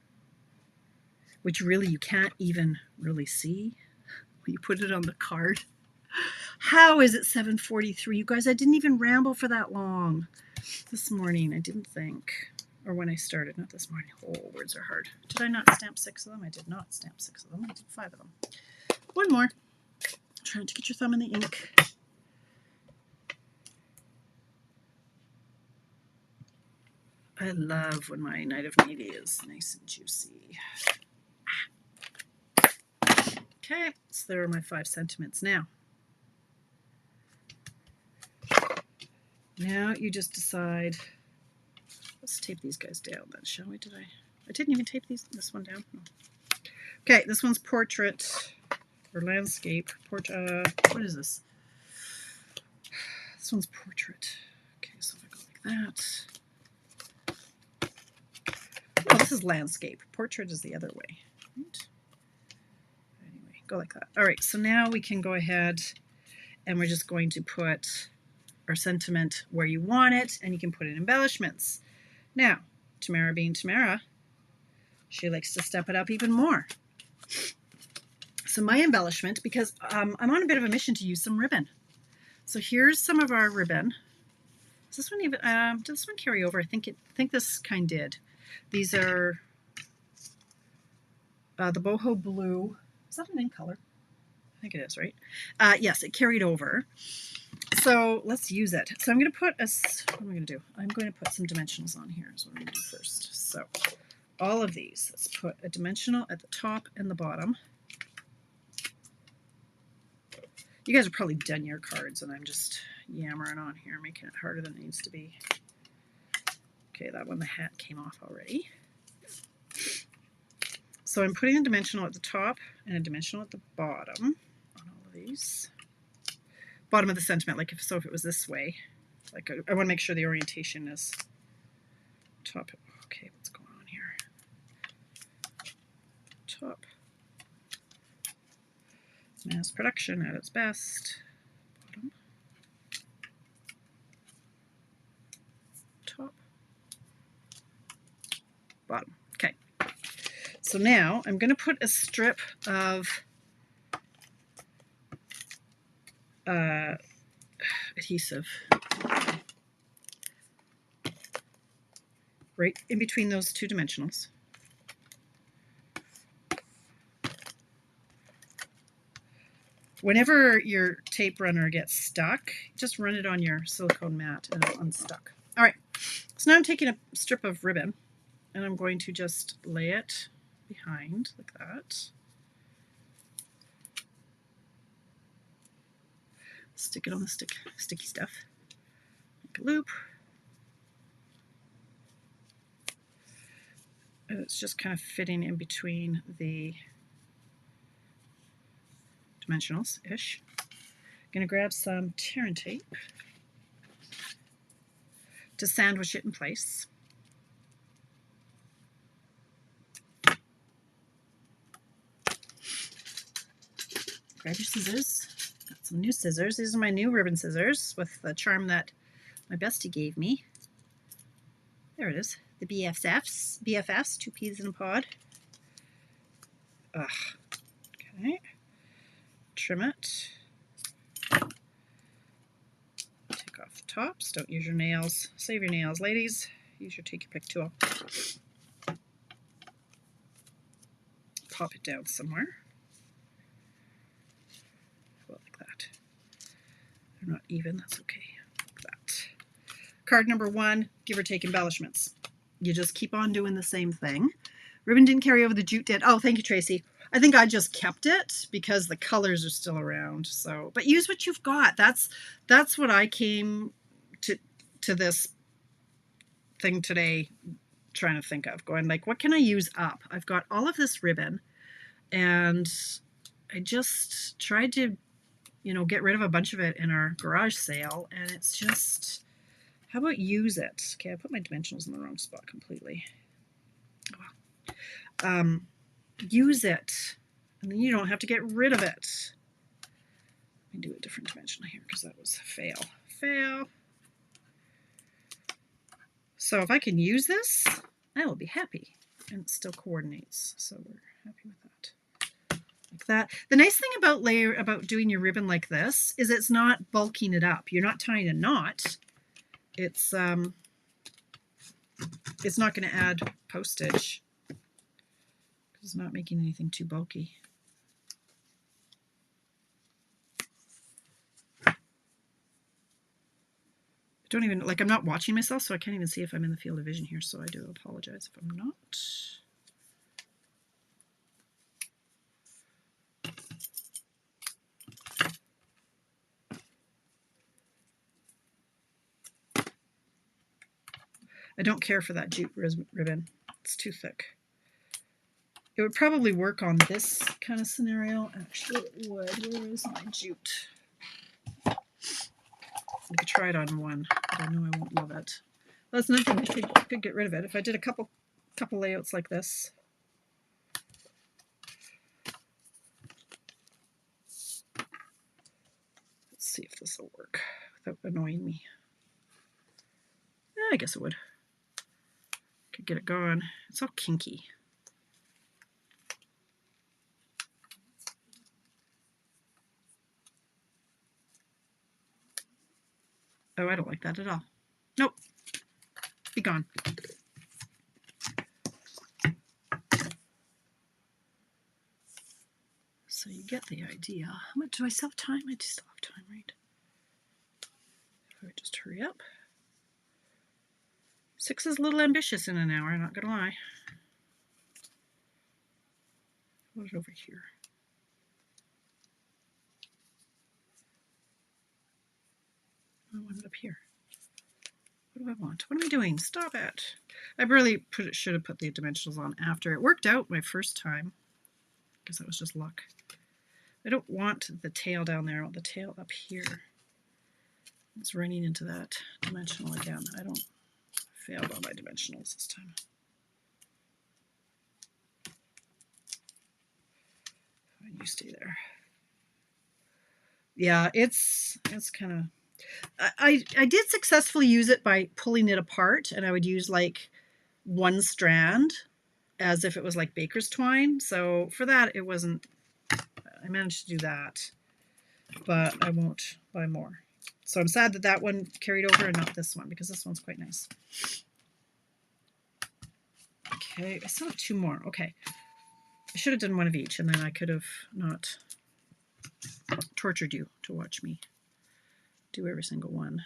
which really you can't even really see when you put it on the card. How is it 7:43? You guys, I didn't even ramble for that long. This morning, I didn't think, or when I started, not this morning. Oh, words are hard. Did I not stamp 6 of them? I did not stamp 6 of them. I did 5 of them. 1 more. Trying to get your thumb in the ink. I love when my Night of Navy is nice and juicy. Okay, so there are my 5 sentiments now. Now you just decide. Let's tape these guys down then, shall we? I didn't even tape this one down. No. Okay, this one's portrait or landscape. What is this? This one's portrait. Okay, so if I go like that. Oh, this is landscape. Portrait is the other way. Right? Anyway, go like that. All right, so now we can go ahead and we're just going to put our sentiment where you want it, and you can put in embellishments. Now, Tamara being Tamara, she likes to step it up even more. So my embellishment, because I'm on a bit of a mission to use some ribbon. So here's some of our ribbon. Does this one even, does this one carry over? I think this kind did. These are the boho blue. Is that an in color? I think it is, right? Yes, it carried over. So let's use it. So I'm going to put what am I going to do? I'm going to put some dimensionals on here is what I'm going to do first. So all of these, let's put a dimensional at the top and the bottom. You guys are probably done your cards, and I'm just yammering on here, making it harder than it needs to be. Okay, that one, the hat came off already. So I'm putting a dimensional at the top and a dimensional at the bottom on all of these. Bottom of the sentiment, like if it was this way, like I want to make sure the orientation is top. Okay, what's going on here? Top. Mass production at its best. So now I'm going to put a strip of adhesive right in between those two dimensionals. Whenever your tape runner gets stuck, just run it on your silicone mat and it'll unstuck. All right, so now I'm taking a strip of ribbon and I'm going to just lay it behind like that. Stick it on the sticky stuff. Make a loop. And it's just kind of fitting in between the dimensionals-ish. I'm going to grab some tear and tape to sandwich it in place. Grab your scissors. Got some new scissors. These are my new ribbon scissors with the charm that my bestie gave me. There it is. The BFFs, 2 peas in a pod. Ugh. Okay. Trim it. Take off the tops. Don't use your nails. Save your nails, ladies. Use your take your pick tool. Pop it down somewhere. Well, like that. They're not even. That's okay. Like that. Card number 1, give or take embellishments. You just keep on doing the same thing. Ribbon didn't carry over, the jute did. Oh, thank you, Tracy. I think I just kept it because the colors are still around. So, but use what you've got. That's what I came to this thing today trying to think of. Going like, what can I use up? I've got all of this ribbon, and I just tried to, get rid of a bunch of it in our garage sale, and it's just, how about use it? Okay, I put my dimensionals in the wrong spot completely. Use it, and then you don't have to get rid of it. Let me do a different dimensional here because that was a fail. So if I can use this, I will be happy, and it still coordinates. So we're happy with that. Like that. The nice thing about doing your ribbon like this is it's not bulking it up. You're not tying a knot. It's not going to add postage. It's not making anything too bulky. I don't even, I'm not watching myself, so I can't even see if I'm in the field of vision here, so I do apologize if I'm not. I don't care for that jute ribbon. It's too thick. It would probably work on this kind of scenario. Actually, it would. Where is my jute? I could try it on one, but I know I won't love it. That's nothing. I could get rid of it if I did a couple layouts like this. Let's see if this will work without annoying me. I guess it would. Could get it going. It's all kinky. Oh, I don't like that at all. Nope. Be gone. So you get the idea. How much do I still have time? I still have time, right? If I would just hurry up. 6 is a little ambitious in an hour, not gonna lie. Put it over here. I want it up here. What do I want? What am I doing? Stop it. I really should have put the dimensionals on after. It worked out my first time because that was just luck. I don't want the tail down there. I want the tail up here. It's running into that dimensional again. I failed on my dimensionals this time. Fine, you stay there. Yeah, it's kind of... I did successfully use it by pulling it apart, and I would use like one strand as if it was like baker's twine. So for that, it wasn't, I managed to do that, but I won't buy more. So I'm sad that that one carried over and not this one, because this one's quite nice. Okay, I still have 2 more. Okay. I should have done one of each, and then I could have not tortured you to watch me do every single one.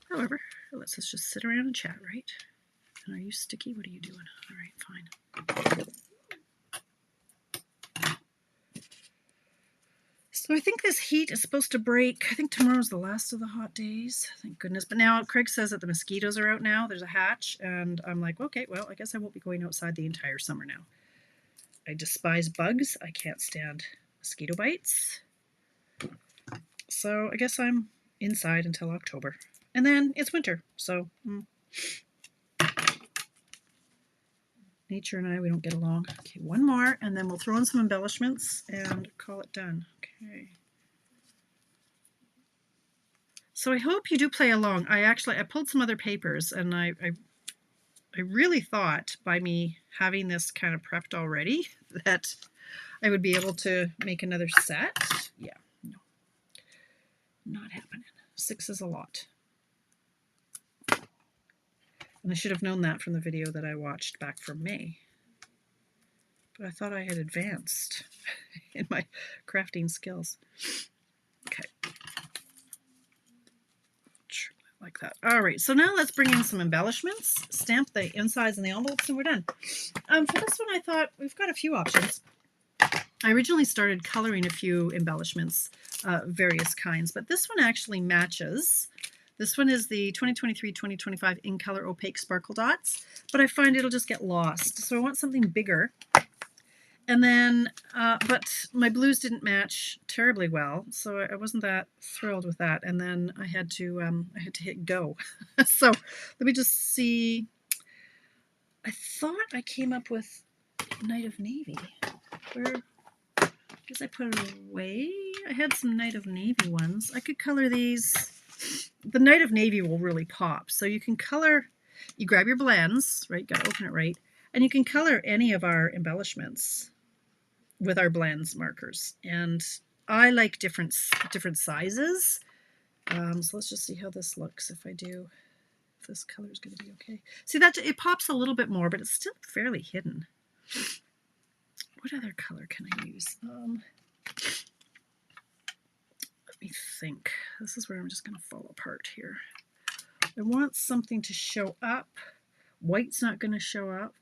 However, let's just sit around and chat, right? And are you sticky? What are you doing? All right, fine. So I think this heat is supposed to break. I think tomorrow's the last of the hot days. Thank goodness. But now Craig says that the mosquitoes are out now. There's a hatch. And I'm like, okay, well, I guess I won't be going outside the entire summer now. I despise bugs. I can't stand mosquito bites. So I guess I'm inside until October. And then it's winter. So nature and I, we don't get along. Okay, one more, and then we'll throw in some embellishments and call it done. Okay. So I hope you do play along. I pulled some other papers, and I really thought by me having this kind of prepped already that I would be able to make another set. Yeah, no, not happening. 6 is a lot. And I should have known that from the video that I watched back from May. But I thought I had advanced in my crafting skills. Okay. Like that. All right, so now let's bring in some embellishments, stamp the insides and the envelopes, and we're done. For this one, I thought we've got a few options. I originally started coloring a few embellishments, various kinds, but this one actually matches. This one is the 2023-2025 In Color Opaque Sparkle Dots, but I find it'll just get lost. So I want something bigger. And then, but my blues didn't match terribly well, so I wasn't that thrilled with that. And then I had to hit go. So let me just see. I thought I came up with Night of Navy. Where? I guess I put it away. I had some Night of Navy ones. I could color these. The Night of Navy will really pop. So you can color, you grab your blends, right? Got to open it right. And you can color any of our embellishments with our blends markers. And I like different sizes. So let's just see how this looks if I do, if this color is going to be okay. See, that it pops a little bit more, but it's still fairly hidden. What other color can I use? Let me think. This is where I'm just going to fall apart here. I want something to show up. White's not going to show up.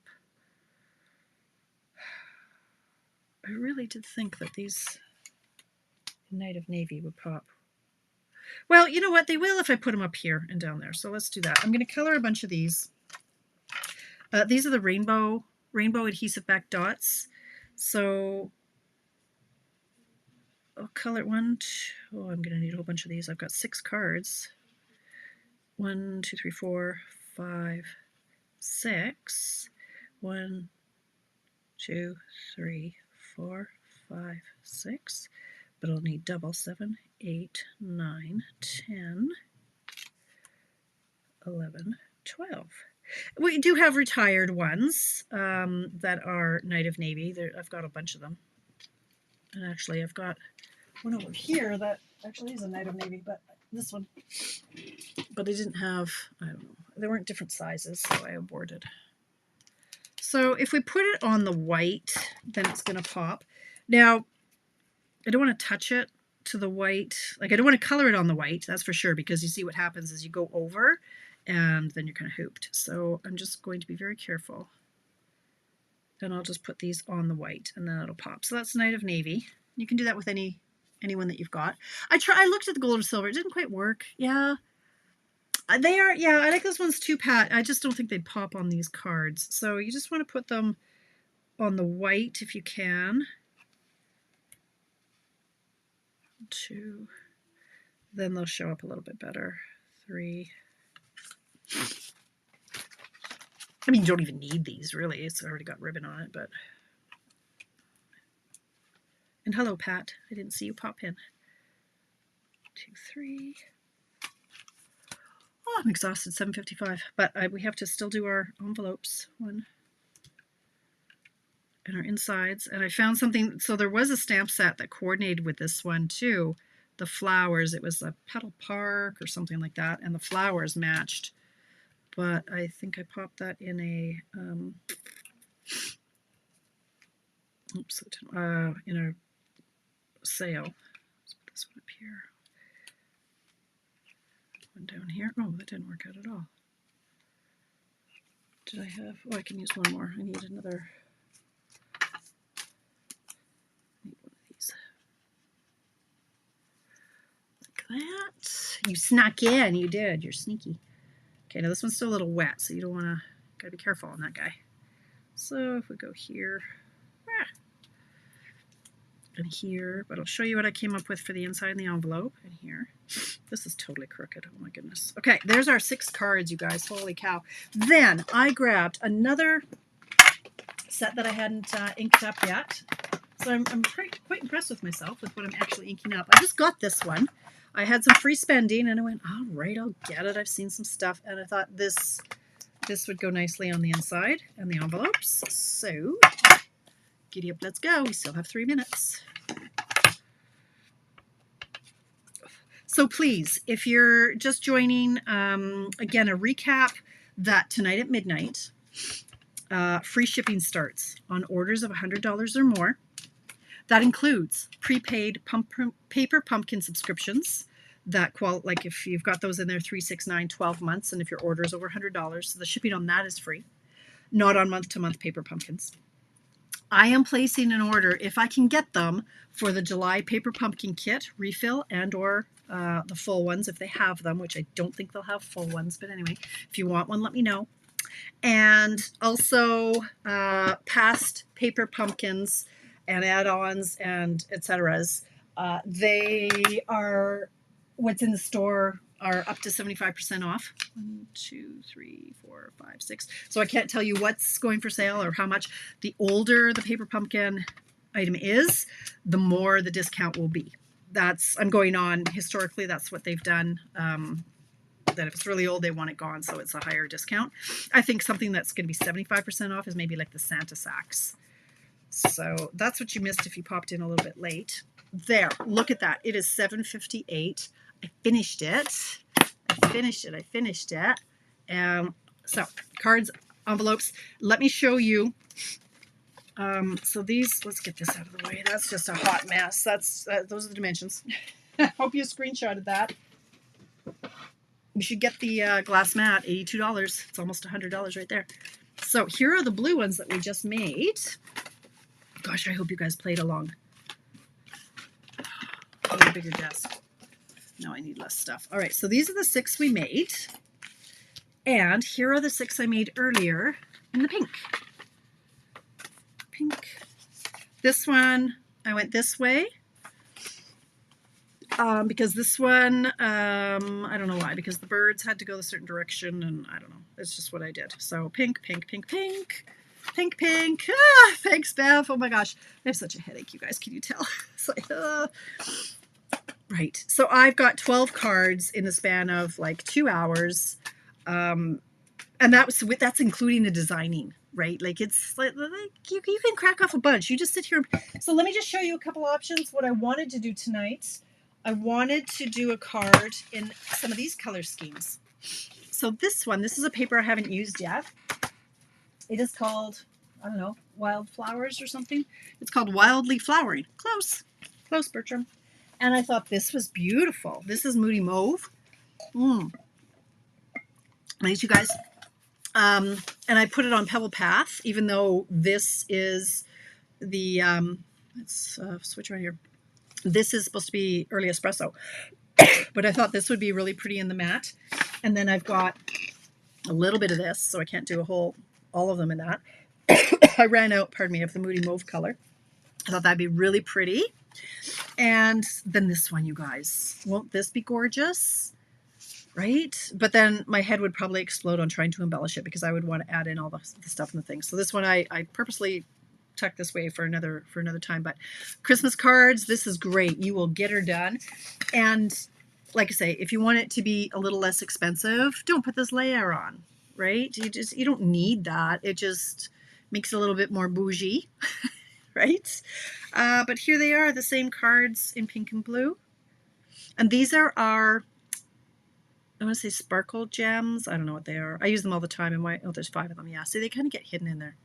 I really did think that these Night of Navy would pop. Well, you know what? They will if I put them up here and down there. So let's do that. I'm going to color a bunch of these. These are the rainbow adhesive back dots. So I'll color one. Oh, I'm going to need a whole bunch of these. I've got 6 cards. 1, 2, 3, 4, 5, 6. 1, 2, 3, 4, 5, 6. But I'll need double. 7, 8, 9, 10, 11, 12. We do have retired ones that are Night of Navy. I've got a bunch of them. And actually, I've got one over here that actually is a Night of Navy, but this one. But they didn't have, I don't know, they weren't different sizes, so I aborted. So if we put it on the white, then it's going to pop. Now, I don't want to touch it to the white. Like, I don't want to color it on the white, that's for sure, because you see what happens is you go over, and then you're kind of hooped. So I'm just going to be very careful. And I'll just put these on the white, and then it'll pop. So that's Night of Navy. You can do that with anyone that you've got. I looked at the gold or silver. It didn't quite work. Yeah. They are, yeah, I like those ones too, Pat. I just don't think they'd pop on these cards. So you just want to put them on the white if you can. 2. Then they'll show up a little bit better. 3. I mean, you don't even need these, really. It's already got ribbon on it, but... And hello, Pat. I didn't see you pop in. 2, 3. Oh, I'm exhausted, 7:55, but we have to still do our envelopes. 1. And our insides. And I found something, so there was a stamp set that coordinated with this one too. The flowers, it was a Petal Park or something like that, and the flowers matched. But I think I popped that in a, in a sale. Let's put this one up here. One down here. Oh, that didn't work out at all. Did I have, oh, I can use one more. I need another. Need one of these. Like that. You snuck in. You did. You're sneaky. Okay, now this one's still a little wet, so you don't want to, gotta be careful on that guy. So if we go here, and here, but I'll show you what I came up with for the inside and the envelope, and here. This is totally crooked, oh my goodness. Okay, there's our 6 cards, you guys, holy cow. Then I grabbed another set that I hadn't inked up yet. So I'm quite impressed with myself with what I'm actually inking up. I just got this one. I had some free spending, and I went, all right, I'll get it. I've seen some stuff, and I thought this would go nicely on the inside and the envelopes. So giddy up, let's go. We still have 3 minutes. So please, if you're just joining, again, a recap that tonight at midnight, free shipping starts on orders of $100 or more. That includes prepaid paper pumpkin subscriptions that like if you've got those in there 3, 6, 9, 12 months, and if your order is over $100, so the shipping on that is free, not on month-to-month paper pumpkins. I am placing an order, if I can get them, for the July paper pumpkin kit refill and or the full ones if they have them, which I don't think they'll have full ones, but anyway, if you want one, let me know. And also past paper pumpkins and add-ons and etc. They are, what's in the store are up to 75% off. 1, 2, 3, 4, 5, 6. So I can't tell you what's going for sale or how much. The older the paper pumpkin item is, the more the discount will be. I'm going on historically, that's what they've done. That if it's really old, they want it gone, so it's a higher discount. I think something that's going to be 75% off is maybe like the Santa sacks. So that's what you missed if you popped in a little bit late. There, look at that. It is 7:58. I finished it. I finished it. So cards, envelopes. Let me show you. So these, let's get this out of the way. That's just a hot mess. Those are the dimensions. Hope you screenshotted that. You should get the glass mat, $82. It's almost $100 right there. So here are the blue ones that we just made. Gosh, I hope you guys played along. I need a bigger desk. No, I need less stuff. All right, so these are the 6 we made. And here are the 6 I made earlier in the pink. This one, I went this way. Because this one, I don't know why, because the birds had to go a certain direction, and I don't know. It's just what I did. So pink. Ah, thanks, Bev. Oh my gosh. I have such a headache, you guys. Can you tell? It's like, Right. So I've got 12 cards in the span of like 2 hours. And that's including the designing, right? Like it's like you can crack off a bunch. You just sit here. So let me just show you a couple options. What I wanted to do tonight, I wanted to do a card in some of these color schemes. So this is a paper I haven't used yet. It is called, I don't know, Wildflowers or something. It's called Wildly Flowering. Close, Bertram. And I thought this was beautiful. This is Moody Mauve. Nice, you guys. And I put it on Pebble Path, even though this is the, let's switch right here. This is supposed to be early espresso, but I thought this would be really pretty in the matte. And then I've got a little bit of this, so I can't do all of them in that. I ran out, pardon me, of the Moody Mauve color. I thought that'd be really pretty. And then this one, you guys, won't this be gorgeous? Right? But then my head would probably explode on trying to embellish it because I would want to add in all the stuff and the things. So this one I purposely tucked this way for another time. But Christmas cards, this is great. You will get her done. And like I say, if you want it to be a little less expensive, don't put this layer on, right? You don't need that. It just makes it a little bit more bougie, right? But here they are, the same cards in pink and blue. And these are our, I want to say sparkle gems. I don't know what they are. I use them all the time in my, oh, there's 5 of them. Yeah, see, they kind of get hidden in there.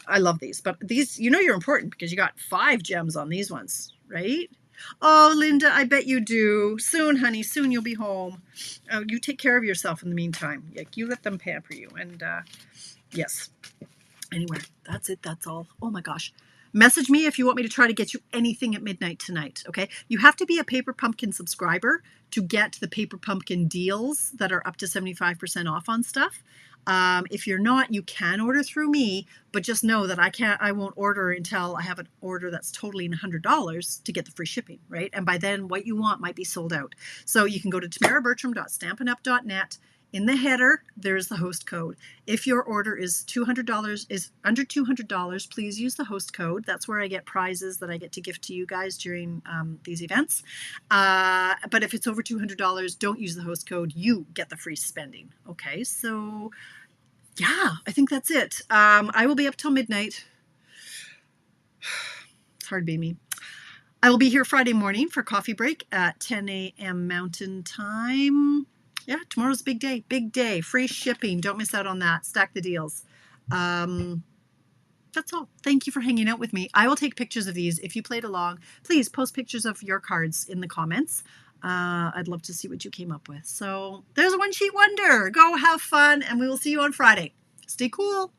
I love these, but these, you know, you're important because you got 5 gems on these ones, right? Oh, Linda, I bet you do. Soon, honey, soon you'll be home. You take care of yourself in the meantime. Like, you let them pamper you. And yes. Anyway, that's it. That's all. Oh my gosh. Message me if you want me to try to get you anything at midnight tonight, okay? You have to be a Paper Pumpkin subscriber to get the Paper Pumpkin deals that are up to 75% off on stuff. If you're not, you can order through me, but just know that I won't order until I have an order that's totaling $100 to get the free shipping, right? And by then, what you want might be sold out. So you can go to tamarabertram.stampinup.net. In the header, there's the host code. If your order is $200, is under $200, please use the host code. That's where I get prizes that I get to gift to you guys during these events. But if it's over $200, don't use the host code. You get the free spending. Okay, so yeah, I think that's it. I will be up till midnight. It's hard to be me. I will be here Friday morning for coffee break at 10 a.m. Mountain Time. Yeah, tomorrow's a big day. Big day. Free shipping. Don't miss out on that. Stack the deals. That's all. Thank you for hanging out with me. I will take pictures of these. If you played along, please post pictures of your cards in the comments. I'd love to see what you came up with. So there's a one sheet wonder. Go have fun, and we will see you on Friday. Stay cool.